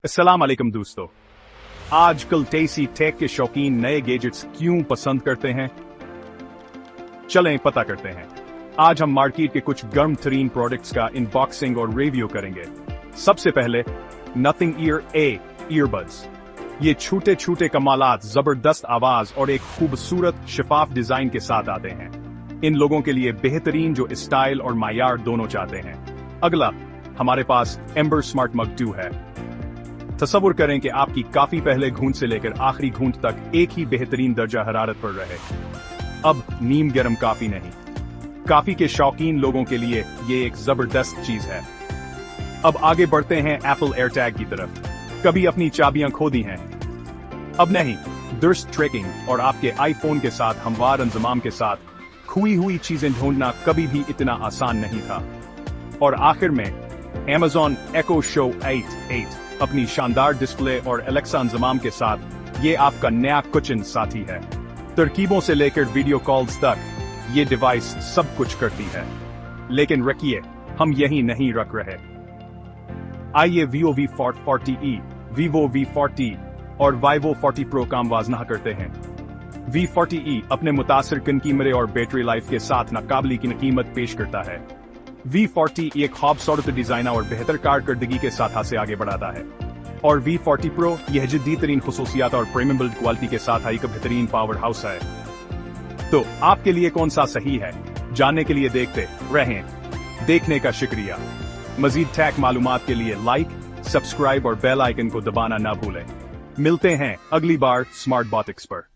अस्सलाम वालेकुम दोस्तों। आजकल टेसी टेक के शौकीन नए गैजेट्स क्यों पसंद करते हैं, चलें पता करते हैं। आज हम मार्केट के कुछ गर्म तरीन प्रोडक्ट्स का अनबॉक्सिंग और रिव्यू करेंगे। सबसे पहले नथिंग ईयर ईयरबड्स। ये छोटे छोटे कमालात, जबरदस्त आवाज और एक खूबसूरत शिफाफ डिजाइन के साथ आते हैं। इन लोगों के लिए बेहतरीन जो स्टाइल और मायार दोनों चाहते हैं। अगला हमारे पास एम्बर स्मार्ट मग 2 है। तसव्वुर करें कि आपकी काफी पहले घूंट से लेकर आखिरी घूंट तक एक ही बेहतरीन दर्जा हरारत पर रहे। अब नीम गर्म काफी नहीं, काफी के शौकीन लोगों के लिए ये एक जबरदस्त चीज है। अब आगे बढ़ते हैं एप्पल एयरटैग की तरफ। कभी अपनी चाबियां खो दी हैं? अब नहीं। दुरुस्त ट्रैकिंग और आपके आईफोन के साथ हमवार इंतजाम के साथ खोई हुई चीजें ढूंढना कभी भी इतना आसान नहीं था। और आखिर में Amazon Echo Show 8 अपनी शानदार डिस्प्ले और एलेक्सा इंतजाम के साथ ये आपका नया किचन साथी है। तरकीबों से लेकर वीडियो कॉल्स तक ये डिवाइस सब कुछ करती है। लेकिन रखिए, हम यही नहीं रख रहे। आइए Vivo V40e, Vivo V40 और Vivo 40 Pro का मुवाजना करते हैं। V40e अपने मुतासिर कन कीमतें और बैटरी लाइफ के साथ नाकाबिले की कीमत पेश करता है। V40 एक खूबसूरत डिजाइन और बेहतर कारकर्दगी के साथ से आगे बढ़ाता है। और V40 Pro यह जदीद तरीन खुसूसियात और प्रीमियम बिल्ड क्वालिटी के साथ एक बेहतरीन पावर हाउस है। तो आपके लिए कौन सा सही है, जानने के लिए देखते रहें। देखने का शुक्रिया। मजीद टेक मालूमात के लिए लाइक, सब्सक्राइब और बेल आइकन को दबाना ना भूलें। मिलते हैं अगली बार स्मार्ट बॉटिक्स पर।